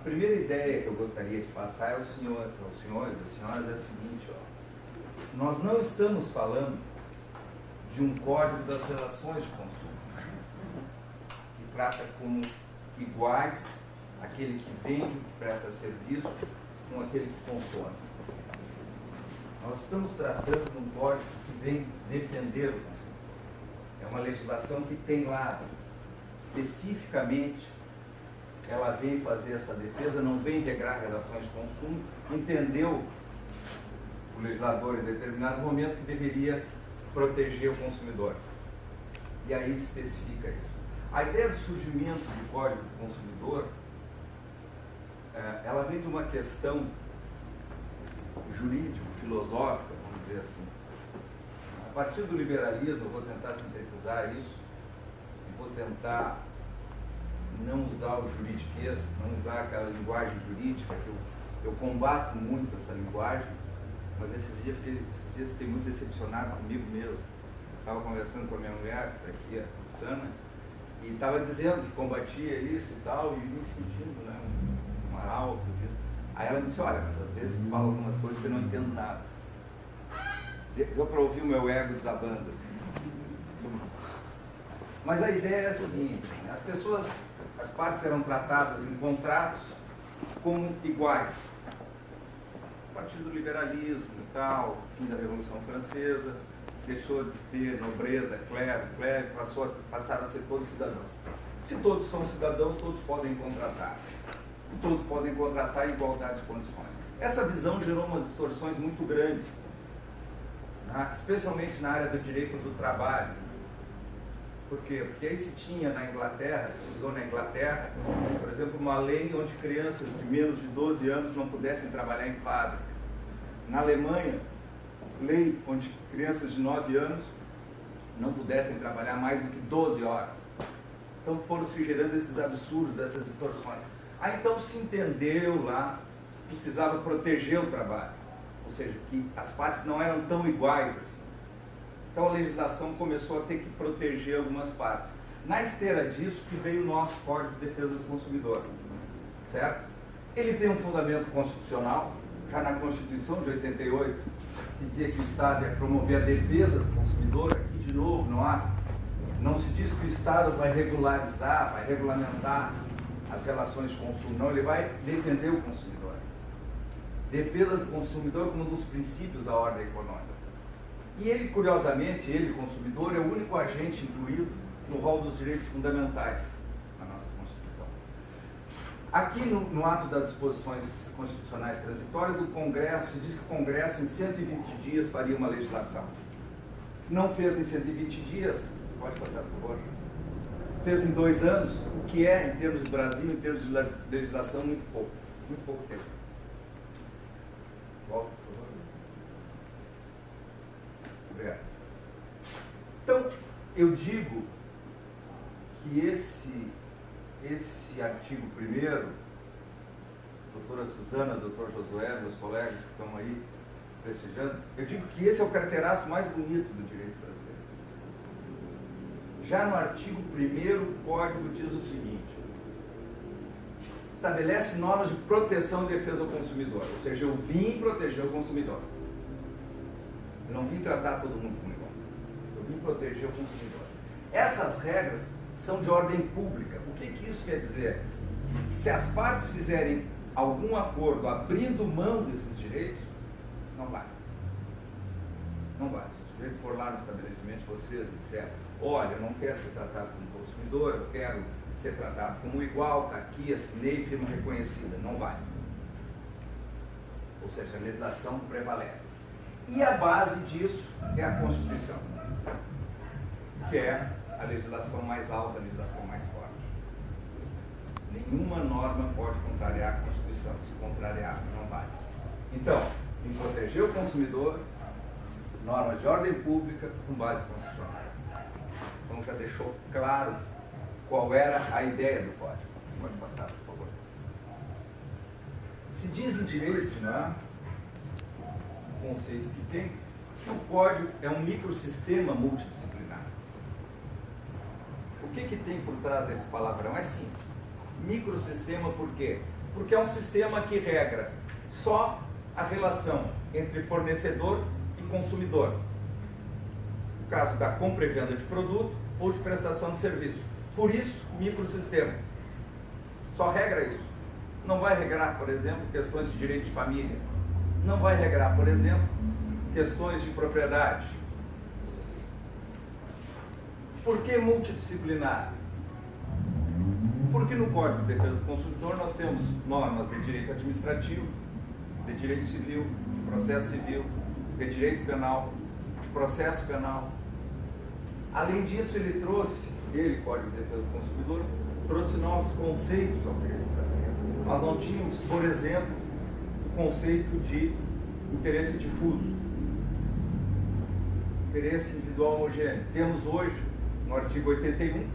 primeira ideia que eu gostaria de passar aos senhores e às senhoras é a seguinte, ó. Nós não estamos falando de um código das relações de consumo, que trata como iguais aquele que vende, que presta serviço, com aquele que consome. Nós estamos tratando de um código que vem defender o consumidor. É uma legislação que tem lá, especificamente, ela vem fazer essa defesa, não vem integrar relações de consumo, entendeu o legislador em determinado momento que deveria proteger o consumidor. E aí especifica isso. A ideia do surgimento do Código do Consumidor, ela vem de uma questão jurídico-filosófica, vamos dizer assim. A partir do liberalismo, eu vou tentar sintetizar isso, e vou tentar não usar o juridiquês, não usar aquela linguagem jurídica, que eu combato muito essa linguagem, mas esses dias fiquei muito decepcionado comigo mesmo. Estava conversando com a minha mulher, que está aqui, a Roxana, e estava dizendo que combatia isso e tal, e me sentindo, né, um arauto disso. Aí ela me disse, olha, mas às vezes fala algumas coisas que eu não entendo nada. Deu para ouvir o meu ego desabando. Mas a ideia é a seguinte, as partes eram tratadas em contratos como iguais. A partir do liberalismo e tal, fim da Revolução Francesa, deixou de ter nobreza, clero, passaram a ser todos cidadãos. Se todos são cidadãos, todos podem contratar. Todos podem contratar em igualdade de condições. Essa visão gerou umas distorções muito grandes, especialmente na área do direito do trabalho. Por quê? Porque aí se tinha na Inglaterra, precisou na Inglaterra, por exemplo, uma lei onde crianças de menos de 12 anos não pudessem trabalhar em fábrica. Na Alemanha, lei onde crianças de 9 anos não pudessem trabalhar mais do que 12 horas. Então foram se gerando esses absurdos, essas distorções. Aí então se entendeu lá que precisava proteger o trabalho, ou seja, que as partes não eram tão iguais assim. Então a legislação começou a ter que proteger algumas partes. Na esteira disso que veio o nosso Código de Defesa do Consumidor, certo? Ele tem um fundamento constitucional, já na Constituição de 88, que dizia que o Estado ia promover a defesa do consumidor. Aqui de novo não se diz que o Estado vai regularizar, vai regulamentar as relações de consumo, não, ele vai defender o consumidor. Defesa do consumidor como um dos princípios da ordem econômica. E ele, curiosamente, ele, consumidor, é o único agente incluído no rol dos direitos fundamentais na nossa Constituição. Aqui no ato das disposições constitucionais transitórias, o Congresso, se diz que o Congresso em 120 dias faria uma legislação. Não fez em 120 dias, pode passar por favor, fez em 2 anos, o que é, em termos de Brasil, em termos de legislação, muito pouco tempo. Volta, por favor. Obrigado. Então, eu digo que esse artigo 1º, doutora Suzana, doutor Josué, meus colegas que estão aí prestigiando, eu digo que esse é o carteiraço mais bonito do direito brasileiro. Já no artigo 1º, o Código diz o seguinte: estabelece normas de proteção e defesa ao consumidor, ou seja, eu vim proteger o consumidor. Eu não vim tratar todo mundo como igual. Eu vim proteger o consumidor. Essas regras são de ordem pública. O que isso quer dizer? Se as partes fizerem algum acordo abrindo mão desses direitos, não vale. Não vale. Se o sujeito for lá no estabelecimento de vocês e disser, olha, eu não quero ser tratado como consumidor, eu quero ser tratado como igual, está aqui, assinei, firma reconhecida. Não vale. Ou seja, a legislação prevalece. E a base disso é a Constituição, que é a legislação mais alta, a legislação mais forte. Nenhuma norma pode contrariar a Constituição. Se contrariar, não vale. Então, em proteger o consumidor, normas de ordem pública com base constitucional. Então já deixou claro qual era a ideia do Código. Pode passar, por favor. Se diz em direito, né, o conceito que tem, que o Código é um microsistema multidisciplinar. O que tem por trás desse palavrão? É simples. Microsistema por quê? Porque é um sistema que regra só a relação entre fornecedor e consumidor. No caso da compra e venda de produto ou de prestação de serviço. Por isso, microsistema. Só regra isso. Não vai regrar, por exemplo, questões de direito de família. Não vai regrar, por exemplo, questões de propriedade. Por que multidisciplinar? Porque no Código de Defesa do Consumidor nós temos normas de direito administrativo, de direito civil, de processo civil, de direito penal, de processo penal. Além disso, Código de Defesa do Consumidor, trouxe novos conceitos ao direito brasileiro. Nós não tínhamos, por exemplo, o conceito de interesse difuso, interesse individual homogêneo. Temos hoje, no artigo 81,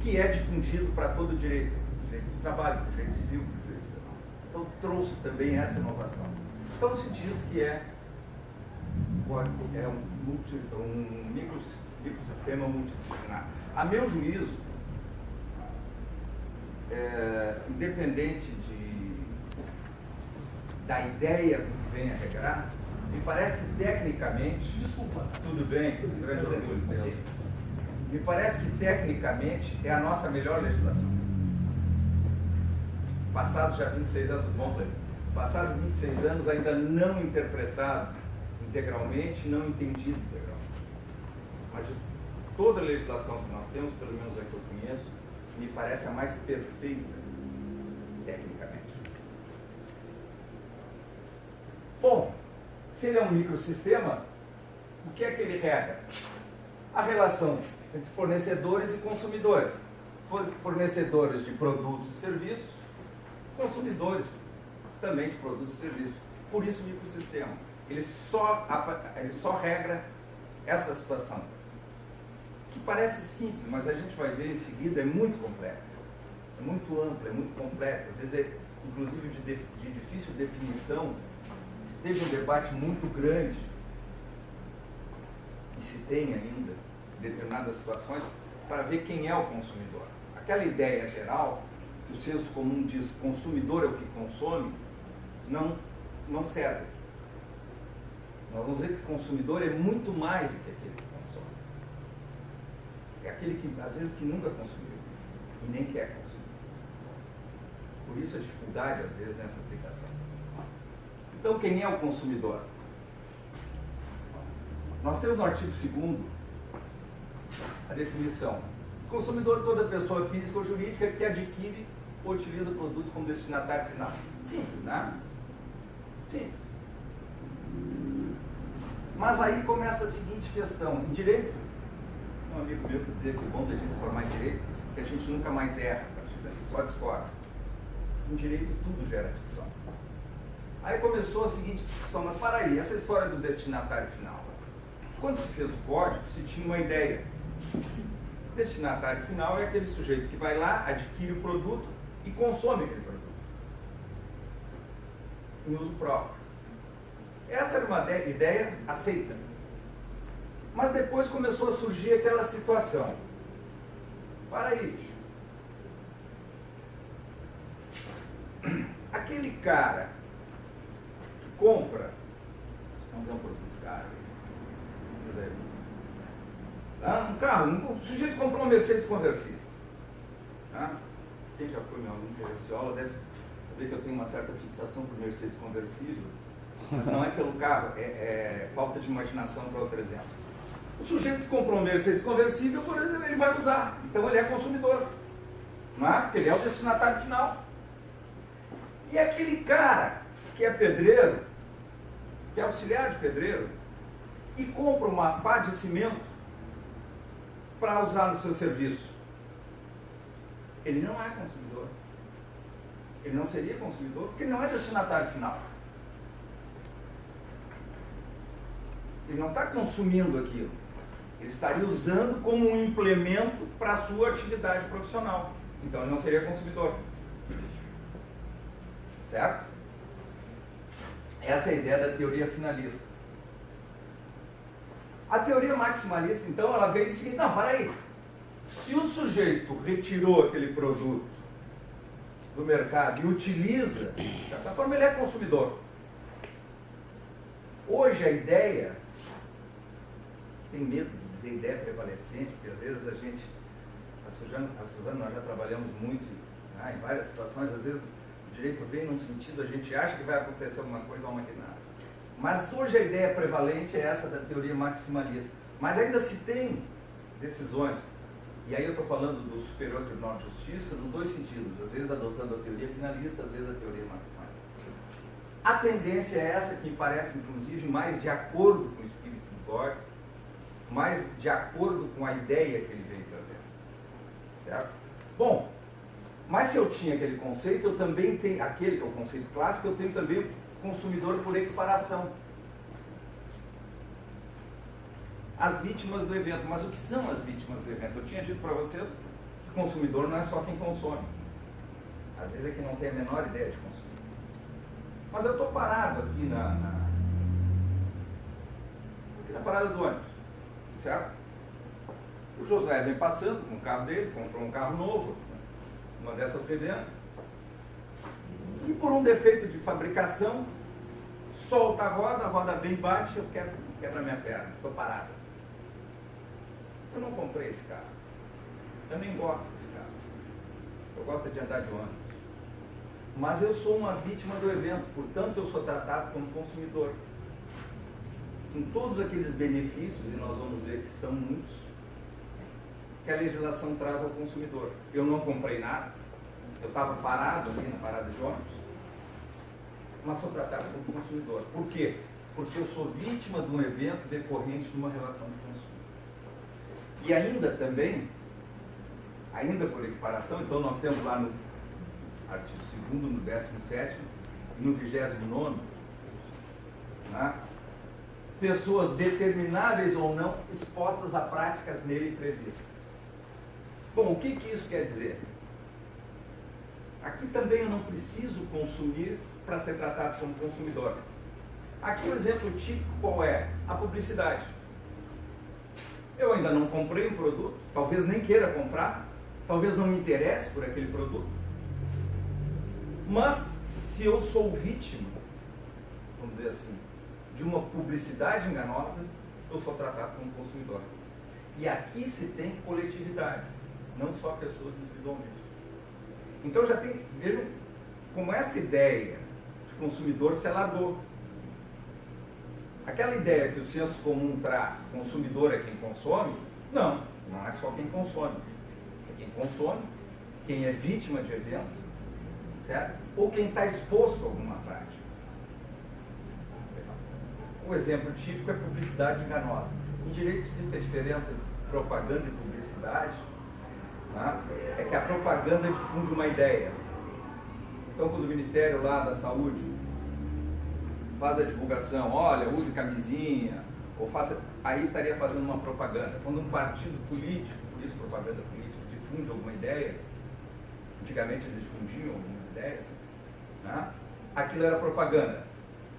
que é difundido para todo o direito do trabalho, do direito civil, do direito penal. Então trouxe também essa inovação. Então se diz que é um microsistema multidisciplinar. A meu juízo, independente da ideia que vem a regrar, me parece que tecnicamente... Desculpa. Tudo bem, grande orgulho Deus. Me parece que tecnicamente é a nossa melhor legislação. Passados já 26 anos, passados 26 anos ainda não interpretado integralmente, não entendido integralmente. Mas toda a legislação que nós temos, pelo menos a que eu conheço, me parece a mais perfeita tecnicamente. Bom, se ele é um microsistema, o que é que ele regra? A relação entre fornecedores e consumidores. Fornecedores de produtos e serviços, consumidores também de produtos e serviços. Por isso, microsistema. Ele só regra essa situação, que parece simples, mas a gente vai ver em seguida, é muito complexa. É muito ampla, é muito complexa. Às vezes é, inclusive, de difícil definição. Teve um debate muito grande, e se tem ainda, em determinadas situações, para ver quem é o consumidor. Aquela ideia geral, que o senso comum diz consumidor é o que consome, não serve. Nós vamos ver que consumidor é muito mais do que aquele que consome. É aquele que, às vezes, que nunca consumiu e nem quer consumir. Por isso a dificuldade, às vezes, nessa aplicação. Então, quem é o consumidor? Nós temos no artigo 2º a definição. Consumidor, toda pessoa física ou jurídica que adquire ou utiliza produtos como destinatário final. Simples, né? Simples. Mas aí começa a seguinte questão. Em direito, um amigo meu que dizia que é bom da gente se formar em direito, que a gente nunca mais erra, só discorda. Em direito, tudo gera discussão. Aí começou a seguinte discussão, mas para aí, essa história do destinatário final. Quando se fez o código, se tinha uma ideia. O destinatário final é aquele sujeito que vai lá, adquire o produto e consome aquele produto. Em uso próprio. Essa era uma ideia aceita. Mas depois começou a surgir aquela situação. Para aí. Aquele cara que compra, vamos ver um produto caro. Um carro, um sujeito comprou uma Mercedes conversível. Tá? Quem já foi meu aluno Teresiola deve ver que eu tenho uma certa fixação por Mercedes conversível. Mas não é pelo carro, é falta de imaginação para outro exemplo. O sujeito que comprou uma Mercedes conversível, por exemplo, ele vai usar. Então ele é consumidor. Não é? Porque ele é o destinatário final. E aquele cara que é pedreiro, que é auxiliar de pedreiro, e compra uma pá de cimento para usar no seu serviço. Ele não é consumidor. Ele não seria consumidor porque ele não é destinatário final. Ele não está consumindo aquilo. Ele estaria usando como um implemento para a sua atividade profissional. Então ele não seria consumidor. Certo? Essa é a ideia da teoria finalista. A teoria maximalista, então, ela veio e disse, não, para aí. Se o sujeito retirou aquele produto do mercado e utiliza, de certa forma ele é consumidor. Hoje a ideia, tem medo de dizer ideia prevalecente, porque às vezes a gente, a Suzana, nós já trabalhamos muito em várias situações, às vezes o direito vem num sentido, a gente acha que vai acontecer alguma coisa ao maquinário. Mas hoje a ideia prevalente é essa da teoria maximalista. Mas ainda se tem decisões, e aí eu estou falando do Superior Tribunal de Justiça, nos dois sentidos, às vezes adotando a teoria finalista, às vezes a teoria maximalista. A tendência é essa, que me parece inclusive mais de acordo com o espírito do código, mais de acordo com a ideia que ele veio trazendo. Certo? Bom, mas se eu tinha aquele conceito, eu também tenho, aquele que é o conceito clássico, eu tenho também o consumidor por equiparação. As vítimas do evento. Mas o que são as vítimas do evento? Eu tinha dito para vocês que consumidor não é só quem consome. Às vezes é quem não tem a menor ideia de consumir. Mas eu estou parado aqui na parada do ônibus, certo? O Josué vem passando com o carro dele, comprou um carro novo, uma dessas revendas, e por um defeito de fabricação, solta a roda vem, bate, eu quebra minha perna, estou parado. Eu não comprei esse carro. Eu nem gosto desse carro. Eu gosto de andar de ônibus. Mas eu sou uma vítima do evento, portanto eu sou tratado como consumidor. Com todos aqueles benefícios, e nós vamos ver que são muitos, que a legislação traz ao consumidor. Eu não comprei nada, eu estava parado ali na parada de ônibus, mas sou tratado como consumidor. Por quê? Porque eu sou vítima de um evento decorrente de uma relação de consumo. E ainda também, ainda por equiparação, então nós temos lá no artigo 2º, no 17º e no 29º, né, pessoas determináveis ou não expostas a práticas nele previstas. Bom, o que isso quer dizer? Aqui também eu não preciso consumir para ser tratado como consumidor. Aqui o exemplo típico qual é? A publicidade. Eu ainda não comprei um produto, talvez nem queira comprar, talvez não me interesse por aquele produto, mas se eu sou vítima, vamos dizer assim, de uma publicidade enganosa, eu sou tratado como consumidor. E aqui se tem coletividades, não só pessoas individualmente. Então já tem, vejam como essa ideia de consumidor se alargou. Aquela ideia que o senso comum traz, consumidor é quem consome, não é só quem consome. É quem consome, quem é vítima de evento, certo? Ou quem está exposto a alguma prática. Um exemplo típico é publicidade enganosa. Em direito existe a diferença entre propaganda e publicidade, né? É que a propaganda difunde uma ideia. Então, quando o Ministério lá da Saúde faz a divulgação, olha, use camisinha, ou faça, aí estaria fazendo uma propaganda. Quando um partido político, por isso propaganda política, difunde alguma ideia, antigamente eles difundiam algumas ideias, né? Aquilo era propaganda.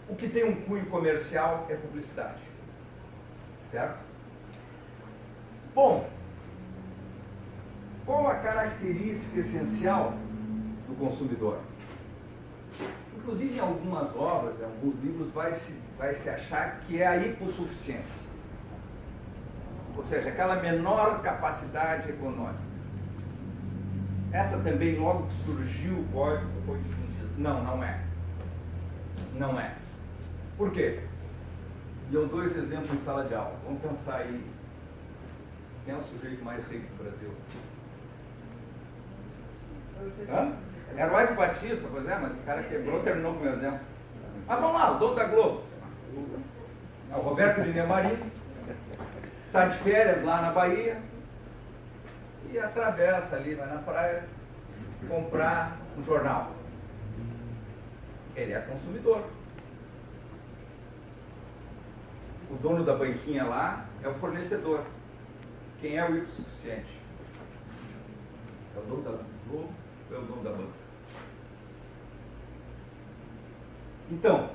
O que tem um cunho comercial é publicidade, certo? Bom, qual a característica essencial do consumidor? Inclusive em algumas obras, em alguns livros, vai se achar que é a hipossuficiência. Ou seja, aquela menor capacidade econômica. Essa também, logo que surgiu o código, foi difundida. Não é. Não é. Por quê? E eu dou esse exemplo em sala de aula. Vamos pensar aí. Quem é o sujeito mais rico do Brasil? Hã? Era o Ayrton Batista, pois é, mas o cara quebrou, terminou com o meu exemplo. Mas vamos lá, o dono da Globo. É o Roberto Linemari, está de férias lá na Bahia e atravessa ali, vai na praia, comprar um jornal. Ele é consumidor. O dono da banquinha lá é o fornecedor. Quem é o hipossuficiente? É o dono da Globo ou é o dono da banca? Então,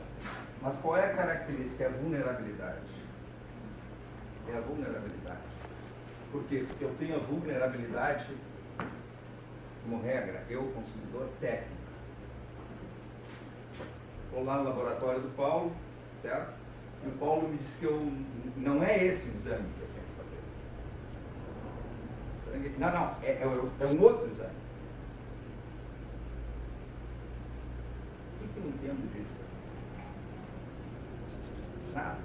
mas qual é a característica? É a vulnerabilidade. É a vulnerabilidade. Por quê? Porque eu tenho a vulnerabilidade como regra, eu, consumidor, técnico. Vou lá no laboratório do Paulo, certo? E o Paulo me disse que não é esse o exame que eu tenho que fazer. Não, é um outro exame. O que eu entendo disso? Nada.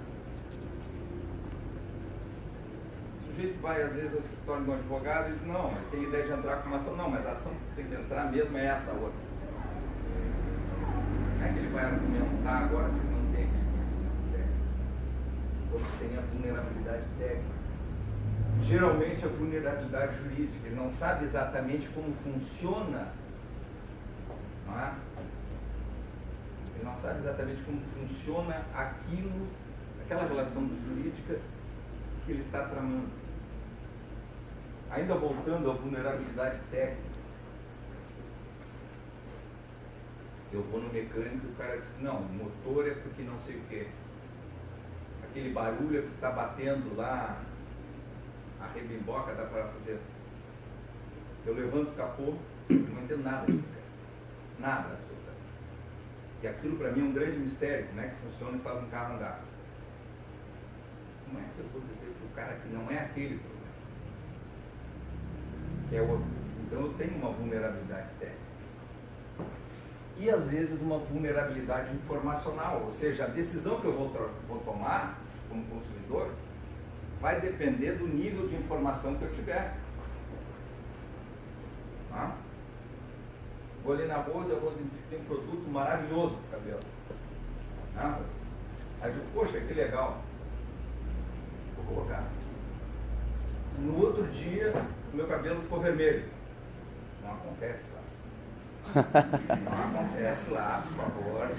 O sujeito vai, às vezes, ao escritório de um advogado e diz, não, ele tem ideia de entrar com uma ação. Não, mas a ação que tem que entrar mesmo é essa outra. Como é que ele vai argumentar agora se não tem aquele conhecimento técnico? Quando tem a vulnerabilidade técnica. Geralmente a vulnerabilidade jurídica, ele não sabe exatamente como funciona, não é? Ele não sabe exatamente como funciona aquela relação jurídica que ele está tramando. Ainda voltando à vulnerabilidade técnica, eu vou no mecânico e o cara diz, não, o motor é porque não sei o quê. Aquele barulho é que está batendo lá, a rebimboca da parafuseira. Eu levanto o capô, não entendo nada. Nada, absolutamente. E aquilo para mim é um grande mistério, como é que funciona e faz um carro andar. Como é que eu vou dizer para o cara que não é aquele problema? Que é outro. Então eu tenho uma vulnerabilidade técnica. E às vezes uma vulnerabilidade informacional, ou seja, a decisão que eu vou tomar como consumidor vai depender do nível de informação que eu tiver. Tá? Vou ali na Rose, a Rose disse que tem um produto maravilhoso para o cabelo. Tá? Aí eu digo, poxa, que legal. Vou colocar. No outro dia, o meu cabelo ficou vermelho. Não acontece lá. Não acontece lá, por favor.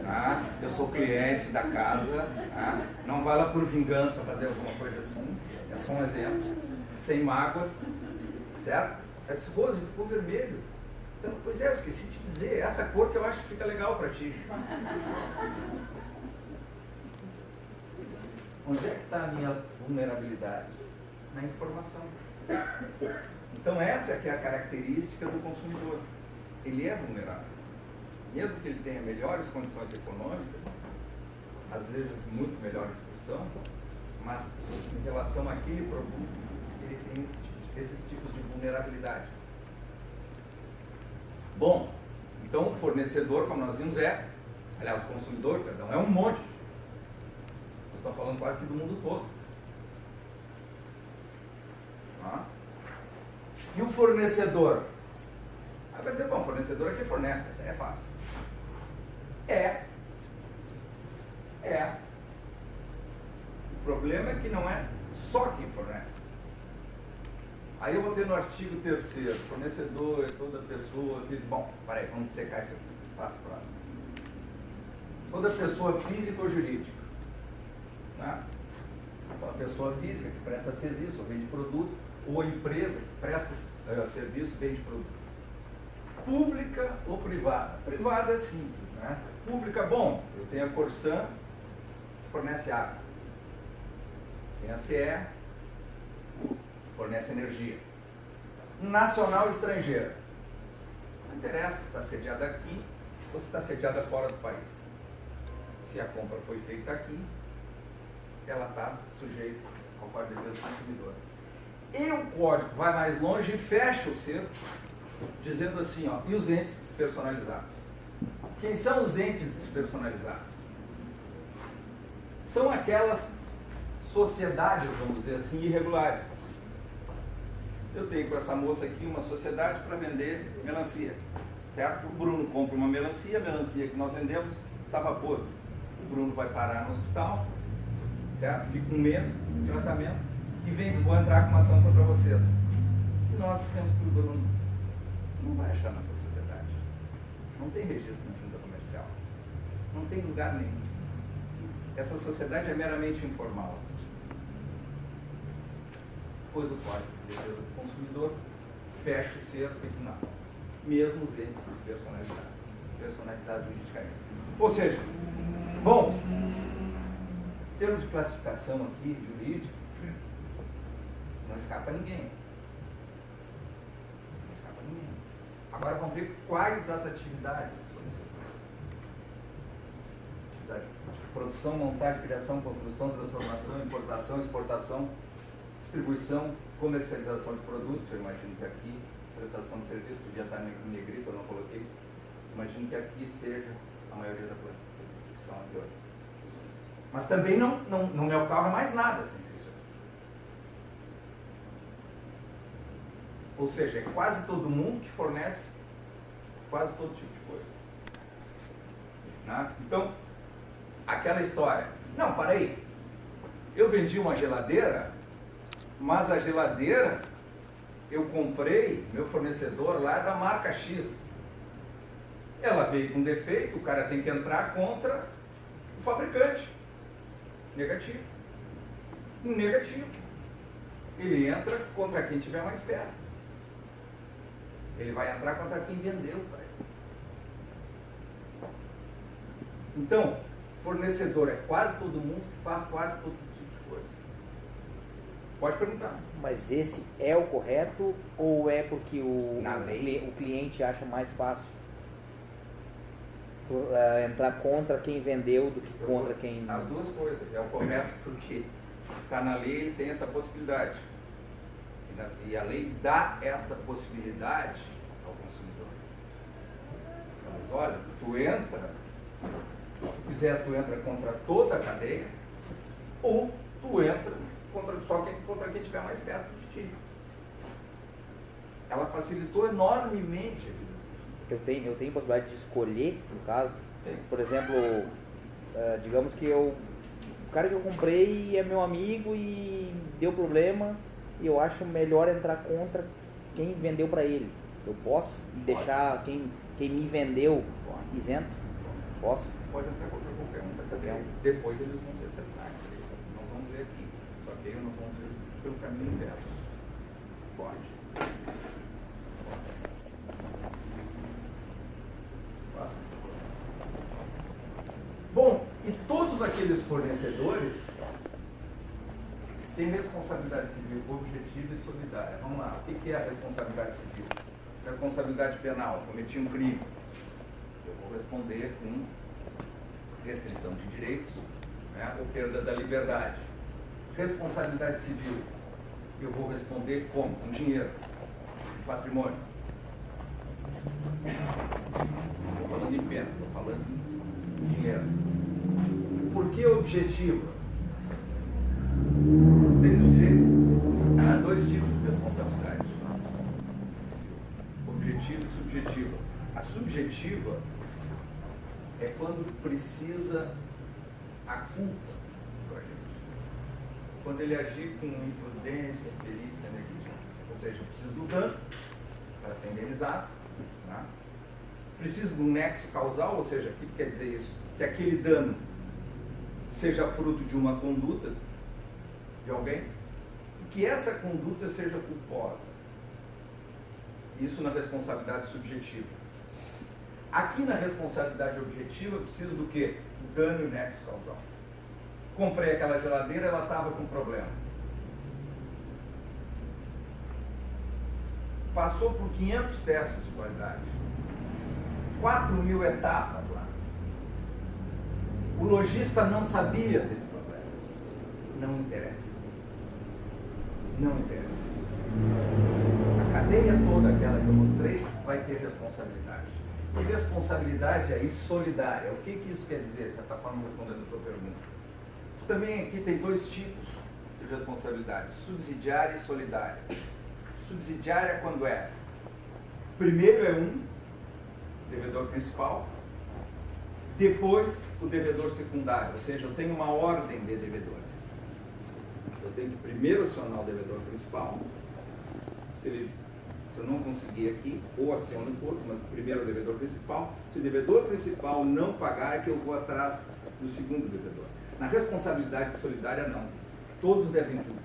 Tá? Eu sou cliente da casa. Tá? Não vai lá por vingança fazer alguma coisa assim. É só um exemplo. Sem mágoas. Certo? Eu disse, Rose, ficou vermelho. Então, pois é, eu esqueci de te dizer. Essa cor que eu acho que fica legal para ti. Onde é que está a minha vulnerabilidade? Na informação. Então essa é que é a característica do consumidor. Ele é vulnerável. Mesmo que ele tenha melhores condições econômicas, às vezes muito melhor instrução, mas em relação àquele produto, ele tem esses tipos de vulnerabilidade. Bom, então o fornecedor, como nós vimos, aliás, o consumidor, perdão, é um monte. Nós estamos falando quase que do mundo todo. Tá? E o fornecedor? Aí vai dizer, bom, o fornecedor é quem fornece, isso aí é fácil. O problema é que não é só quem fornece. Aí eu vou ter no artigo 3º, fornecedor é toda pessoa física. Bom, peraí, vamos secar isso aqui. Passa o próximo. Toda pessoa física ou jurídica. Né? Então, a pessoa física que presta serviço ou vende produto, ou a empresa que presta serviço e vende produto. Pública ou privada? Privada é simples, né? Pública, bom, eu tenho a Corsan, que fornece água. Tem a CE, fornece energia. Nacional e estrangeira. Não interessa se está sediada aqui ou se está sediada fora do país. Se a compra foi feita aqui, ela está sujeita ao Código de Defesa do Consumidor. E o código vai mais longe e fecha o cerco, dizendo assim, ó, e os entes despersonalizados? Quem são os entes despersonalizados? São aquelas sociedades, vamos dizer assim, irregulares. Eu tenho com essa moça aqui uma sociedade para vender melancia, certo? O Bruno compra uma melancia, a melancia que nós vendemos estava podre. O Bruno vai parar no hospital, certo? Fica um mês de tratamento e vou entrar com uma ação contra vocês. E nós dissemos que o Bruno não vai achar nessa sociedade. Não tem registro na junta comercial. Não tem lugar nenhum. Essa sociedade é meramente informal. Pois o Código de Defesa do Consumidor fecha o cerco e diz não. Mesmo os entes personalizados juridicamente. Ou seja, bom, em termos de classificação aqui, jurídica, não escapa ninguém. Não escapa ninguém. Agora vamos ver quais as atividades dos fornecedores. Atividade de produção, montagem, criação, construção, transformação, importação, exportação, distribuição, comercialização de produtos. Eu imagino que aqui, prestação de serviço, podia estar em negrito, eu não coloquei. Imagino que aqui esteja a maioria da planta. Estão aqui hoje. Mas também não me ocorre mais nada sem ser isso. Ou seja, é quase todo mundo que fornece quase todo tipo de coisa. Né? Então, aquela história. Não, para aí. Eu vendi uma geladeira, mas a geladeira eu comprei, meu fornecedor lá é da marca X. Ela veio com defeito, o cara tem que entrar contra o fabricante. Negativo. Negativo. Ele entra contra quem tiver mais perto. Ele vai entrar contra quem vendeu para ele. Então, fornecedor é quase todo mundo que faz quase todo tipo de coisa. Pode perguntar. Mas esse é o correto ou é porque o cliente acha mais fácil entrar contra quem vendeu do que contra quem... As duas coisas. É o correto porque está na lei, ele tem essa possibilidade. E a lei dá essa possibilidade ao consumidor. Mas olha, tu entra, se quiser tu entra contra toda a cadeia, ou tu entra contra quem estiver mais perto de ti. Ela facilitou enormemente a vida. Eu tenho possibilidade de escolher, no caso. Tem. Por exemplo, digamos que o cara que eu comprei é meu amigo e deu problema e eu acho melhor entrar contra quem vendeu para ele. Eu posso deixar quem me vendeu isento? Posso? Pode entrar contra qualquer um da cadeia. Depois eles vão se acertar. Nós vamos ver aqui. Só que aí nós vamos ver pelo caminho inverso. Pode. Bom, e todos aqueles fornecedores têm responsabilidade civil objetiva e solidária. Vamos lá, o que é a responsabilidade civil? Responsabilidade penal, cometi um crime. Eu vou responder com restrição de direitos, né, ou perda da liberdade. Responsabilidade civil, eu vou responder como? Com dinheiro, com patrimônio. Não estou falando em pena, estou falando em dinheiro. Por que objetiva? Tem no direito, há dois tipos de responsabilidade: objetiva e subjetiva. A subjetiva é quando precisa a culpa do agente. Quando ele agir com imprudência, imperícia, negligência. Ou seja, precisa do dano para ser indenizado. Tá? Precisa de um nexo causal, ou seja, o que quer dizer isso? Que aquele dano seja fruto de uma conduta de alguém e que essa conduta seja culposa. Isso na responsabilidade subjetiva. Aqui na responsabilidade objetiva, eu preciso do quê? Do dano e o nexo causal. Comprei aquela geladeira, ela estava com problema. Passou por 500 testes de qualidade. 4.000 etapas lá. O lojista não sabia desse problema. Não interessa. Não interessa. A cadeia toda, aquela que eu mostrei, vai ter responsabilidade. E responsabilidade aí solidária. O que isso quer dizer? Você está falando, respondendo a tua pergunta. Também aqui tem dois tipos de responsabilidade: subsidiária e solidária. Subsidiária quando é? Primeiro é um devedor principal, depois o devedor secundário, ou seja, eu tenho uma ordem de devedores. Eu tenho que primeiro acionar o devedor principal. Se eu não conseguir aqui, ou aciono todos, mas primeiro o devedor principal. Se o devedor principal não pagar, é que eu vou atrás do segundo devedor. Na responsabilidade solidária, não. Todos devem tudo.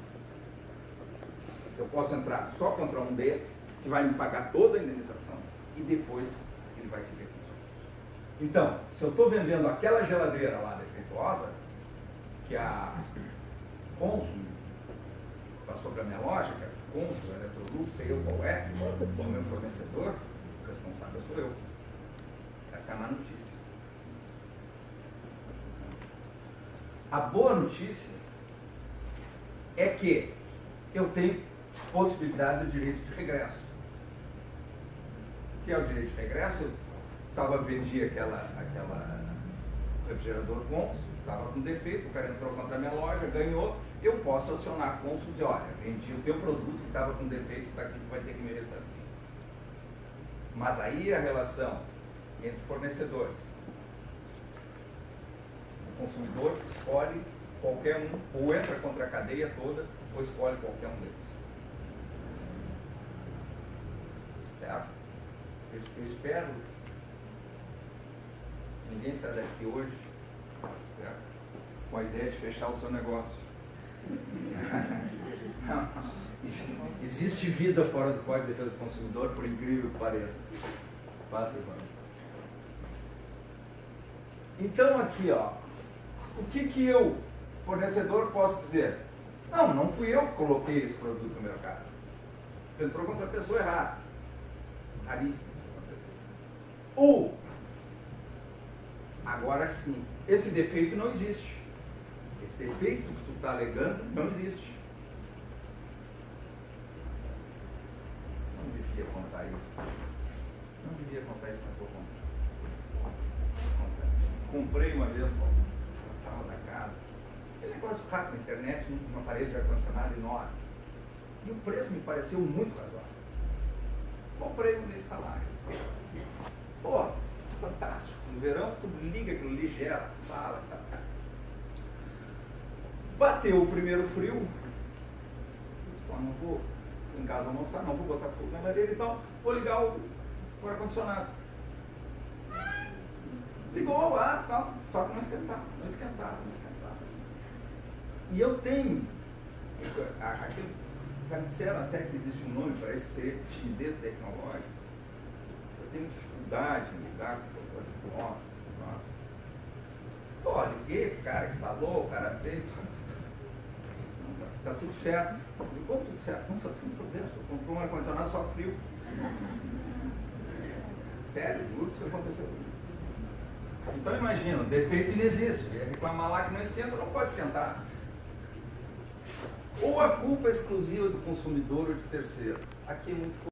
Eu posso entrar só contra um deles, que vai me pagar toda a indenização, e depois ele vai se ver com os outros. Então, se eu estou vendendo aquela geladeira lá defeituosa, que a Consul passou para a minha loja, que é a Consul, a Electrolux, sei eu qual é, o meu fornecedor, responsável sou eu. Essa é a má notícia. A boa notícia é que eu tenho possibilidade do direito de regresso. O que é o direito de regresso? Eu vendi aquela refrigerador Consul, estava com defeito, o cara entrou contra a minha loja, ganhou, eu posso acionar a Consul e dizer, olha, vendi o teu produto que estava com defeito, está aqui, tu vai ter que me ressarcir. Mas aí a relação entre fornecedores, o consumidor escolhe qualquer um, ou entra contra a cadeia toda, ou escolhe qualquer um deles. Certo? Eu espero que ninguém saia daqui hoje, certo? Com a ideia de fechar o seu negócio. Não, existe vida fora do Código de Defesa do Consumidor, por incrível que pareça. Passa, irmão. Então aqui, ó, o que eu, fornecedor, posso dizer? Não fui eu que coloquei esse produto no mercado. Você entrou contra a pessoa errada. Raríssimo isso acontecer. Ou, agora sim, esse defeito não existe. Esse defeito que tu está alegando não existe. Não devia contar isso. Não devia contar isso, mas vou contar. Comprei uma vez na sala da casa, aquele negócio rápido na internet, uma parede de ar-condicionado enorme. E o preço me pareceu muito razoável. Comprei um desse salário. Pô, fantástico. No verão, tu liga aquilo ali, gera, sala, tá. Bateu o primeiro frio. Eu disse, pô, não vou em casa almoçar, não vou botar fogo na lareira, então vou ligar o ar-condicionado. Ligou lá, tal, só que não esquentava. E eu tenho, já me disseram até que existe um nome para isso, que seria timidez tecnológica. Eu tenho dificuldade em lidar com o software de bloco. Pô, liguei, o cara instalou, o cara fez. Tá tudo certo. Eu digo, como tudo certo? Não, só tem um problema, só comprou um ar-condicionado só frio. Sério, juro que isso aconteceu. Então imagina, o defeito inexiste. Ia reclamar lá que não esquenta, não pode esquentar. Ou a culpa é exclusiva do consumidor ou de terceiro. Aqui é muito